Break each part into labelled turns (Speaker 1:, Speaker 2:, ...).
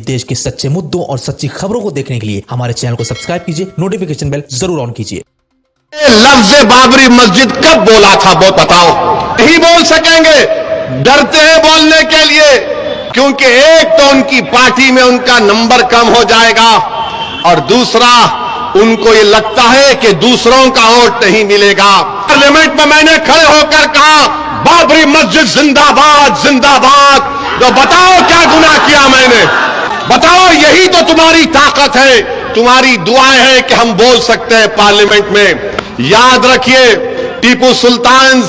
Speaker 1: देश के सच्चे मुद्दों और सच्ची खबरों को देखने के लिए हमारे चैनल को सब्सक्राइब कीजिए, नोटिफिकेशन बेल जरूर ऑन कीजिए।
Speaker 2: लफ्ज बाबरी मस्जिद कब बोला था वो बताओ। नहीं बोल सकेंगे, डरते हैं बोलने के लिए, क्योंकि एक तो उनकी पार्टी में उनका नंबर कम हो जाएगा और दूसरा उनको ये लगता है कि दूसरों का वोट नहीं मिलेगा। पार्लियामेंट में मैंने खड़े होकर कहा बाबरी मस्जिद जिंदाबाद जिंदाबाद। तो बताओ क्या गुनाह किया मैंने, बताओ। यही तो तुम्हारी ताकत है, तुम्हारी दुआएं हैं कि हम बोल सकते हैं पार्लियामेंट में। याद रखिए, टीपू सुल्तान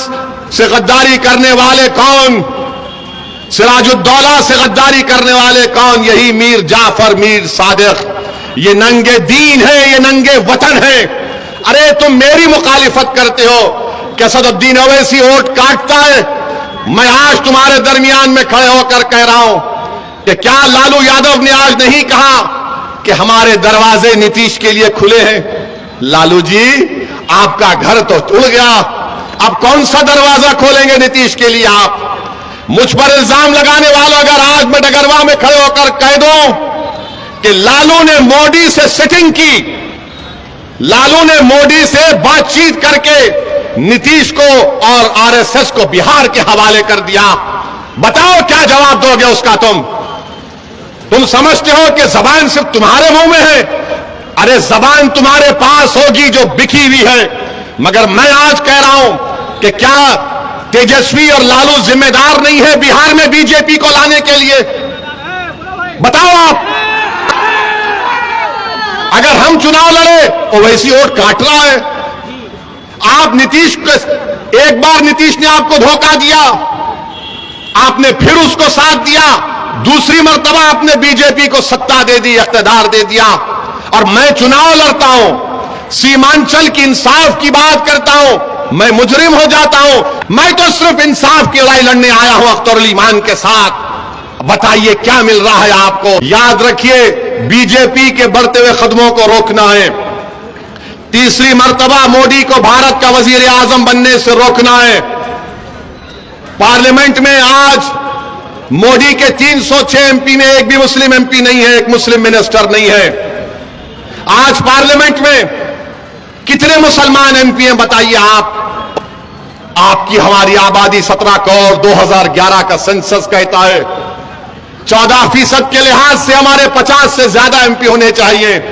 Speaker 2: से गद्दारी करने वाले कौन, सिराजुद्दौला से गद्दारी करने वाले कौन, यही मीर जाफर मीर सादिक। ये नंगे दीन है, ये नंगे वतन है। अरे तुम मेरी मुखालिफत करते हो कि असदुद्दीन ओवैसी वोट काटता है। मैं आज तुम्हारे दरमियान में खड़े होकर कह रहा हूं कि क्या लालू यादव ने आज नहीं कहा कि हमारे दरवाजे नीतीश के लिए खुले हैं। लालू जी, आपका घर तो उड़ गया, अब कौन सा दरवाजा खोलेंगे नीतीश के लिए आप। मुझ पर इल्जाम लगाने वालों, अगर आज मैं डगरवा में खड़े होकर कह दूं कि लालू ने मोदी से सेटिंग की, लालू ने मोदी से बातचीत करके नीतीश को और आरएसएस को बिहार के हवाले कर दिया, बताओ क्या जवाब दोगे उसका। तुम समझते हो कि जबान सिर्फ तुम्हारे मुंह में है। अरे जबान तुम्हारे पास होगी जो बिखी हुई है। मगर मैं आज कह रहा हूं कि क्या तेजस्वी और लालू जिम्मेदार नहीं है बिहार में बीजेपी को लाने के लिए, बताओ आप। अगर हम चुनाव लड़े ओवैसी वोट काट रहा है। आप नीतीश को, एक बार नीतीश ने आपको धोखा दिया, आपने फिर उसको साथ दिया, दूसरी मर्तबा आपने बीजेपी को सत्ता दे दी, इख्तिदार दे दिया। और मैं चुनाव लड़ता हूं, सीमांचल की इंसाफ की बात करता हूं, मैं मुजरिम हो जाता हूं। मैं तो सिर्फ इंसाफ की लड़ाई लड़ने आया हूं अख्तरुल ईमान के साथ। बताइए क्या मिल रहा है आपको। याद रखिए, बीजेपी के बढ़ते हुए कदमों को रोकना है। तीसरी मर्तबा मोदी को भारत का वजीर आजम बनने से रोकना है। पार्लियामेंट में आज मोदी के 306 एमपी में एक भी मुस्लिम एमपी नहीं है, एक मुस्लिम मिनिस्टर नहीं है। आज पार्लियामेंट में कितने मुसलमान एमपी हैं बताइए आप। आपकी हमारी आबादी 17 करोड़ 2011 का सेंसस कहता है। 14% के लिहाज से हमारे 50 से ज्यादा एमपी होने चाहिए,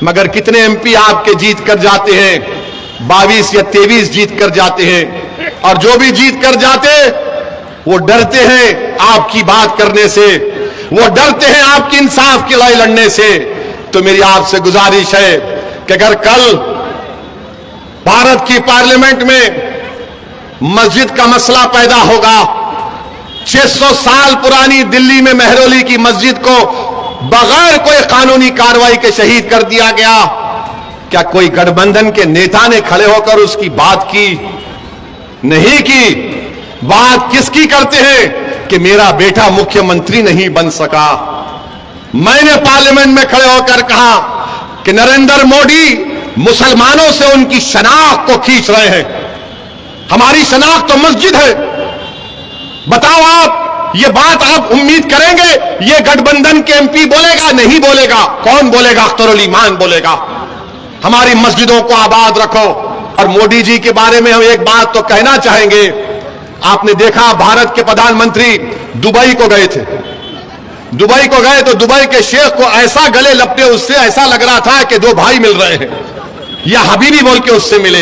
Speaker 2: मगर कितने एमपी आपके जीत कर जाते हैं, 22 या 23 जीत कर जाते हैं। और जो भी जीत कर जाते वो डरते हैं आपकी बात करने से, वो डरते हैं आपकी इंसाफ की लड़ाई लड़ने से। तो मेरी आपसे गुजारिश है कि अगर कल भारत की पार्लियामेंट में मस्जिद का मसला पैदा होगा, 600 साल पुरानी दिल्ली में मेहरौली की मस्जिद को बगैर कोई कानूनी कार्रवाई के शहीद कर दिया गया, क्या कोई गठबंधन के नेता ने खड़े होकर उसकी बात की? नहीं की। बात किसकी करते हैं कि मेरा बेटा मुख्यमंत्री नहीं बन सका। मैंने पार्लियामेंट में खड़े होकर कहा कि नरेंद्र मोदी मुसलमानों से उनकी शनाख्त को खींच रहे हैं। हमारी शनाख्त तो मस्जिद है। बताओ आप, ये बात आप उम्मीद करेंगे ये गठबंधन के एमपी बोलेगा? नहीं बोलेगा। कौन बोलेगा? अख्तरुल ईमान बोलेगा। हमारी मस्जिदों को आबाद रखो। और मोदी जी के बारे में हम एक बात तो कहना चाहेंगे। आपने देखा भारत के प्रधानमंत्री दुबई को गए थे। दुबई को गए तो दुबई के शेख को ऐसा गले लपटे, उससे ऐसा लग रहा था कि दो भाई मिल रहे हैं, या हबीबी बोल के उससे मिले।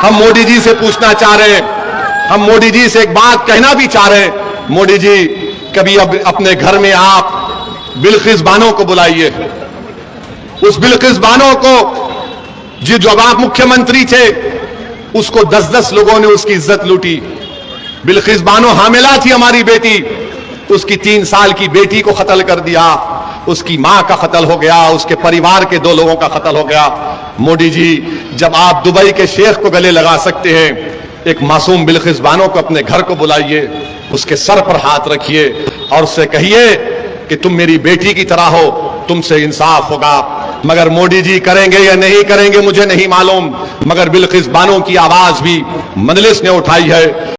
Speaker 2: हम मोदी जी से पूछना चाह रहे हैं, हम मोदी जी से एक बात कहना भी चाह रहे हैं। मोदी जी, कभी अब अपने घर में आप बिल्किस बानो को बुलाइए। उस बिल्किस बानो को, जब आप मुख्यमंत्री थे, उसको 10-10 लोगों ने उसकी इज्जत लूटी। बिल्किस बानो हामिला थी, हमारी बेटी। उसकी 3 साल की बेटी को कत्ल कर दिया, उसकी मां का कत्ल हो गया, उसके परिवार के 2 लोगों का कत्ल हो गया। मोदी जी, जब आप दुबई के शेख को गले लगा सकते हैं, एक मासूम बिल्किस बानो को अपने घर को बुलाइए, उसके सर पर हाथ रखिए और उससे कहिए कि तुम मेरी बेटी की तरह हो, तुमसे इंसाफ होगा। मगर मोदी जी करेंगे या नहीं करेंगे मुझे नहीं मालूम, मगर बिल्किस बानो की आवाज भी मजलिस ने उठाई है।